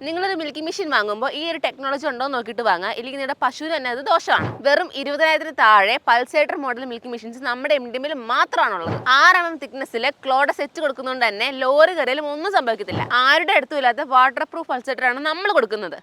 നിങ്ങളൊരു milking machine വാങ്ങുമ്പോൾ ഈ ഒരു ടെക്നോളജി ഉണ്ടോ എന്ന് നോക്കിയിട്ട് വാങ്ങുക, ഇല്ലെങ്കിൽ നിങ്ങളുടെ പശുവിന് തന്നെ അത് ദോഷമാണ്. വെറും 20,000 താഴെ പൾസേറ്റർ മോഡൽ മിൽക്കിംഗ് മെഷീൻസ് നമ്മുടെ MDMൽ മാത്രമാണുള്ളത്. 6 mm തിക്നെസ്സിൽ ക്ലോഡ സെറ്റ് കൊടുക്കുന്നതുകൊണ്ട് തന്നെ ലോറി കയറിയാലും ഒന്നും സംഭവിക്കത്തില്ല. ആരുടെ അടുത്തും ഇല്ലാത്ത വാട്ടർ പ്രൂഫ് പൾസേറ്റർ ആണ് നമ്മൾ കൊടുക്കുന്നത്.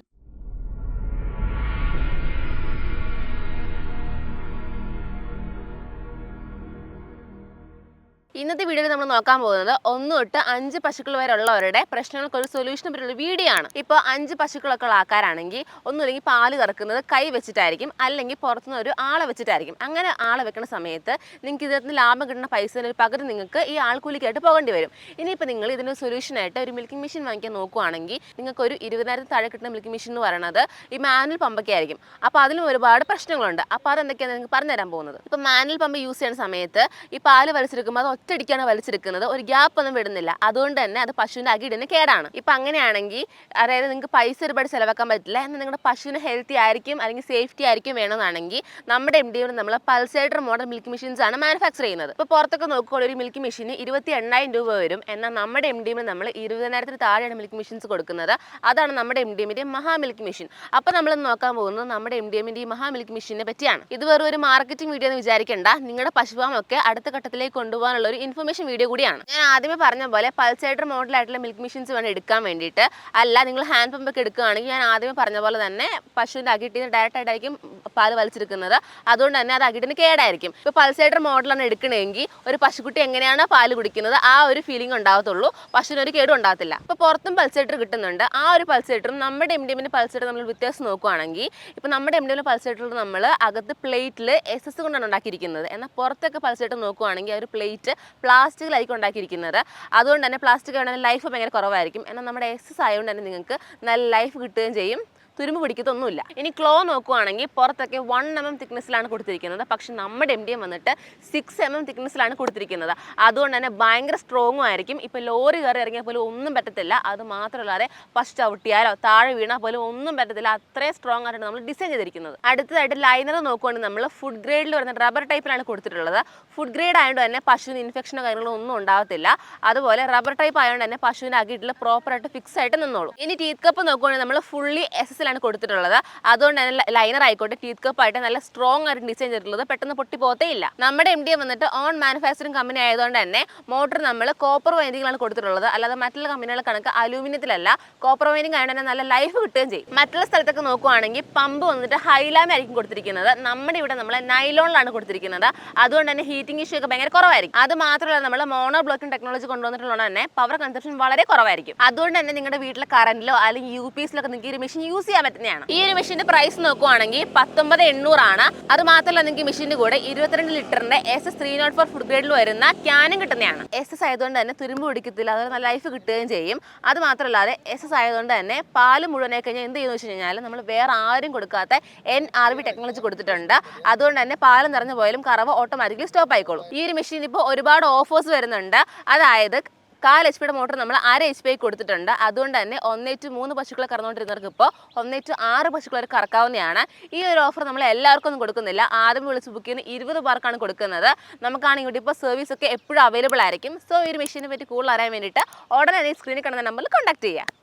ഇന്നത്തെ വീഡിയോയിൽ നമ്മൾ നോക്കാൻ പോകുന്നത് 1 തൊട്ട് 5 പശുക്കൾ വരെ ഉള്ളവരുടെ പ്രശ്നങ്ങൾക്ക് ഒരു സൊല്യൂഷൻ പറ്റുന്ന വീഡിയോ ആണ്. ഇപ്പോൾ 5 പശുക്കളൊക്കെ ഉള്ള ആൾക്കാരാണെങ്കിൽ ഒന്നുമില്ലെങ്കിൽ പാല് കറക്കുന്നത് കൈ വെച്ചിട്ടായിരിക്കും, അല്ലെങ്കിൽ പുറത്തുനിന്ന് ഒരു ആളെ വെച്ചിട്ടായിരിക്കും. അങ്ങനെ ആളെ വെക്കുന്ന സമയത്ത് നിങ്ങൾക്ക് ഇതിനകത്ത് ലാഭം കിട്ടുന്ന പൈസയിൽ പകരം നിങ്ങൾക്ക് ഈ ആൾക്കൂലിക്കായിട്ട് പോകേണ്ടി വരും. ഇനിയിപ്പോൾ നിങ്ങൾ ഇതിന് സൊല്യൂഷനായിട്ട് ഒരു മിൽക്കിംഗ് മെഷീൻ വാങ്ങിക്കാൻ നോക്കുകയാണെങ്കിൽ നിങ്ങൾക്ക് ഒരു 20,000 താഴെ കിട്ടുന്ന മിൽക്കിംഗ് മെഷീൻ എന്ന് പറയുന്നത് ഈ മാനുവൽ പമ്പൊക്കെ ആയിരിക്കും. അപ്പോൾ അതിലും ഒരുപാട് പ്രശ്നങ്ങളുണ്ട്. അപ്പോൾ അതെന്തൊക്കെയാണ് നിങ്ങൾക്ക് പറഞ്ഞുതരാൻ പോകുന്നത്. ഇപ്പോൾ മാനുവൽ പമ്പ് യൂസ് ചെയ്യുന്ന സമയത്ത് ഈ പാല് വലിച്ചെടുക്കുമ്പോൾ അത് ഒറ്റയടിക്കാണ് വലിച്ചെടുക്കുന്നത്, ഒരു ഗ്യാപ്പ് ഒന്നും വിടുന്നില്ല. അതുകൊണ്ട് തന്നെ അത് പശുവിൻ്റെ അകിടിന് കേടാണ്. ഇപ്പം അങ്ങനെയാണെങ്കിൽ അതായത് നിങ്ങൾക്ക് പൈസ ഒരുപാട് ചിലവാക്കാൻ പറ്റില്ല, എന്നാൽ നിങ്ങളുടെ പശുവിന് ഹെൽത്തി ആയിരിക്കും അല്ലെങ്കിൽ സേഫ്റ്റി ആയിരിക്കും വേണമെന്നാണെങ്കിൽ നമ്മുടെ MDയിൽ നമ്മൾ പൾസേറ്റർ മോഡൽ മിൽക്ക് മെഷീൻസ് ആണ് മാനുഫാക്ചർ ചെയ്യുന്നത്. ഇപ്പോൾ പുറത്തൊക്കെ നോക്കുകയാണെങ്കിൽ ഒരു മിൽക്ക് മെഷീന് 28,000 രൂപ വരും. എന്നാൽ നമ്മുടെ MDയിൽ നമ്മൾ 20,000 താഴെയാണ് മിൽക്ക് മെഷീൻസ് കൊടുക്കുന്നത്. അതാണ് നമ്മുടെ MDമിൻ്റെ മഹാ മിൽക്ക് മെഷീൻ. അപ്പോൾ നമ്മൾ നോക്കാൻ പോകുന്നത് നമ്മുടെ MDമിൻ്റെ ഈ മഹാ മിൽക്ക് മെഷീനെ പറ്റിയാണ്. ഇത് വെറും ഒരു മാർക്കറ്റിംഗ് വീഡിയോ എന്ന് വിചാരിക്കേണ്ട, നിങ്ങളുടെ പശുപാമൊക്കെ അടുത്ത ഘട്ടത്തിലേക്ക് കൊണ്ടുപോകാനുള്ള ഒരു ഇൻഫർമേഷൻ വീഡിയോ കൂടിയാണ്. ഞാൻ ആദ്യമേ പറഞ്ഞ പോലെ പൾസേറ്റർ മോഡലായിട്ടുള്ള മിൽക്ക് മെഷീൻസ് വേണം എടുക്കാൻ വേണ്ടിയിട്ട്. അല്ല, നിങ്ങൾ ഹാൻഡ് പമ്പ് ഒക്കെ എടുക്കുകയാണെങ്കിൽ ഞാൻ ആദ്യമേ പറഞ്ഞ പോലെ തന്നെ പശുവിൻ്റെ അകിട്ടിൽ നിന്ന് ഡയറക്റ്റ് ആയിട്ടായിരിക്കും പാല് വലിച്ചെടുക്കുന്നത്. അതുകൊണ്ട് തന്നെ അത് അകിട്ടിന് കേടായിരിക്കും. ഇപ്പോൾ പൾസേറ്റർ മോഡലാണ് എടുക്കണമെങ്കിൽ ഒരു പശുക്കുട്ടി എങ്ങനെയാണ് പാല് കുടിക്കുന്നത് ആ ഒരു ഫീലിംഗ് ഉണ്ടാകത്തുള്ളൂ, പശുവിന് ഒരു കേടും ഉണ്ടാകത്തില്ല. ഇപ്പോൾ പുറത്തും പൾസേറ്റർ കിട്ടുന്നുണ്ട്. ആ ഒരു പൾസേറ്ററും നമ്മുടെ MDമിൻ്റെ പൾസേറ്റർ നമ്മൾ വ്യത്യാസം നോക്കുകയാണെങ്കിൽ ഇപ്പോൾ നമ്മുടെ MDമിൻ്റെ പൾസേറ്ററിൽ നമ്മൾ അകത്ത് പ്ലേറ്റിൽ SS കൊണ്ടാണ് ഉണ്ടാക്കിയിരിക്കുന്നത്. എന്നാൽ പുറത്തൊക്കെ പൾസേറ്റർ നോക്കുകയാണെങ്കിൽ ആ ഒരു പ്ലേറ്റ് പ്ലാസ്റ്റിക്കിലായിരിക്കും ഉണ്ടാക്കിയിരിക്കുന്നത്. അതുകൊണ്ട് തന്നെ പ്ലാസ്റ്റിക് ആണെങ്കിൽ ലൈഫ് ഭയങ്കര കുറവായിരിക്കും. എന്നാൽ നമ്മുടെ SS ആയതുകൊണ്ട് തന്നെ നിങ്ങൾക്ക് നല്ല ലൈഫ് കിട്ടുകയും ചെയ്യും, തുരുമ്പ് പിടിക്കത്തൊന്നുമില്ല. ഇനി ക്ലോ നോക്കുകയാണെങ്കിൽ പുറത്തൊക്കെ 1 mm തിക്നെസ്സിലാണ് കൊടുത്തിരിക്കുന്നത്. പക്ഷെ നമ്മുടെ MDM വന്നിട്ട് 6 mm തിക്നെസ്സിലാണ് കൊടുത്തിരിക്കുന്നത്. അതുകൊണ്ട് തന്നെ ഭയങ്കര സ്ട്രോങ്ങും ആയിരിക്കും. ഇപ്പോൾ ലോറി കയറി ഇറങ്ങിയാൽ പോലും ഒന്നും പറ്റത്തില്ല. അത് മാത്രമല്ലാതെ പശു ചവിട്ടിയാലോ താഴെ വീണാൽ പോലും ഒന്നും പറ്റത്തില്ല. അത്രയും സ്ട്രോങ് ആയിട്ടാണ് നമ്മൾ ഡിസൈൻ ചെയ്തിരിക്കുന്നത്. അടുത്തതായിട്ട് ലൈനർ നോക്കുകയാണെങ്കിൽ നമ്മൾ ഫുഡ് ഗ്രേഡിൽ വരുന്ന റബ്ബർ ടൈപ്പിലാണ് കൊടുത്തിട്ടുള്ളത്. ഫുഡ് ഗ്രേഡ് ആയതുകൊണ്ട് തന്നെ പശുവിന് ഇൻഫെക്ഷനോ കാര്യങ്ങളോ ഒന്നും ഉണ്ടാകത്തില്ല. അതുപോലെ റബ്ബർ ടൈപ്പ് ആയതുകൊണ്ട് തന്നെ പശുവിൻ്റെ അകിട്ടിൽ പ്രോപ്പറായിട്ട് ഫിക്സ് ആയിട്ട് നിന്നോളൂ. ഇനി ടീത്ത് കപ്പ് നോക്കുകയാണെങ്കിൽ നമ്മൾ ഫുള്ളി SS ലാണ് കൊടുത്തിട്ടുള്ളത്. അതുകൊണ്ട് തന്നെ ലൈനർ ആയിക്കോട്ടെ ടീത്ത് കപ്പ് ആയിട്ട് നല്ല സ്ട്രോങ് ആയിട്ട് ഡിസൈൻ ചെയ്തിട്ടുള്ളത്, പെട്ടെന്ന് പൊട്ടി പോകത്തേ ഇല്ല. നമ്മുടെ MDM വന്നിട്ട് ഓൺ മാനുഫാക്ചറിംഗ് കമ്പനി ആയതുകൊണ്ട് തന്നെ മോട്ടർ നമ്മൾ കോപ്പർ വൈൻഡിങ്ങിലാണ് കൊടുത്തിട്ടുള്ളത്. അല്ലാതെ മറ്റുള്ള കമ്പനികളെ കണക്ക് അലൂമിനിയത്തിലല്ല. കോപ്പർ വൈൻഡിങ് ആയതുകൊണ്ട് തന്നെ നല്ല ലൈഫ് കിട്ടുകയും ചെയ്യും. മറ്റുള്ള സ്ഥലത്തൊക്കെ നോക്കുകയാണെങ്കിൽ പമ്പ് വന്നിട്ട് ഹൈലാമായിരിക്കും കൊടുത്തിരിക്കുന്നത്. നമ്മുടെ ഇവിടെ നമ്മൾ നൈലോണിലാണ് കൊടുത്തിരിക്കുന്നത്. അതുകൊണ്ട് തന്നെ ഹീറ്റിംഗ് ഇഷ്യൂ ഒക്കെ ഭയങ്കര കുറവായിരിക്കും. അത് മാത്രമല്ല നമ്മൾ മോണോ ബ്ലോക്കിംഗ് ടെക്നോളജി കൊണ്ടുവന്നിട്ടുള്ളത് തന്നെ പവർ കൺസപ്ഷൻ വളരെ കുറവായിരിക്കും. അതുകൊണ്ട് തന്നെ നിങ്ങളുടെ വീട്ടിലെ കറന്റിലോ അല്ലെങ്കിൽ UPSലൊക്കെ നിങ്ങൾക്ക് ഈ മെഷീൻ യൂസ് ചെയ്യാൻ പറ്റുന്നതാണ്. ഈ ഒരു മെഷീന്റെ പ്രൈസ് നോക്കുവാണെങ്കിൽ 19,800 ആണ്. അത് മാത്രമല്ല നിങ്ങൾക്ക് മെഷീന്റെ കൂടെ 22 ലിറ്ററിന്റെ SS 304 ഫുഡ് ഗ്രേഡിൽ വരുന്ന ക്യാനും കിട്ടുന്നതാണ്. SS ആയതുകൊണ്ട് തന്നെ തുരുമ്പ് പിടിക്കത്തില്ല, അതുപോലെ നല്ല ലൈഫ് കിട്ടുകയും ചെയ്യും. അത് മാത്രമല്ലാതെ SS ആയതുകൊണ്ട് തന്നെ പാല് മുഴുവനായി കഴിഞ്ഞാൽ എന്ത് ചെയ്യുന്നു വെച്ച് കഴിഞ്ഞാൽ നമ്മൾ വേറെ ആരും കൊടുക്കാത്ത NRV ടെക്നോളജി കൊടുത്തിട്ടുണ്ട്. അതുകൊണ്ട് തന്നെ പാല് നിറഞ്ഞു പോയാലും കറവ് ഓട്ടോമാറ്റിക്കലി സ്റ്റോപ്പ് ആയിക്കോളും. ഈ ഒരു മെഷീൻ ഇപ്പോൾ ഒരുപാട് ഓഫേഴ്സ് വരുന്നുണ്ട്. അതായത് 4 HP മോട്ടർ നമ്മൾ 1/2 HP കൊടുത്തിട്ടുണ്ട്. അതുകൊണ്ട് തന്നെ 1:3 പശുക്കളെ കറന്നുകൊണ്ടിരുന്നവർക്ക് ഇപ്പോൾ 1:6 പശുക്കളെ കറക്കാവുന്നതാണ്. ഈ ഒരു ഓഫർ നമ്മൾ എല്ലാവർക്കും ഒന്നും കൊടുക്കുന്നില്ല. ആദ്യം വിളിച്ച് ബുക്ക് ചെയ്യുന്ന 20 പേർക്കാണ് കൊടുക്കുന്നത്. നമുക്കാണെങ്കിൽ ഇപ്പോൾ സർവീസ് ഒക്കെ എപ്പോഴും അവൈലബിൾ ആയിരിക്കും. സോ ഈ ഒരു മെഷീനെ പറ്റി കൂടുതൽ അറിയാൻ വേണ്ടിയിട്ട് ഉടനെ സ്ക്രീനിൽ കാണുന്ന നമ്പറിൽ കോൺടാക്ട് ചെയ്യുക.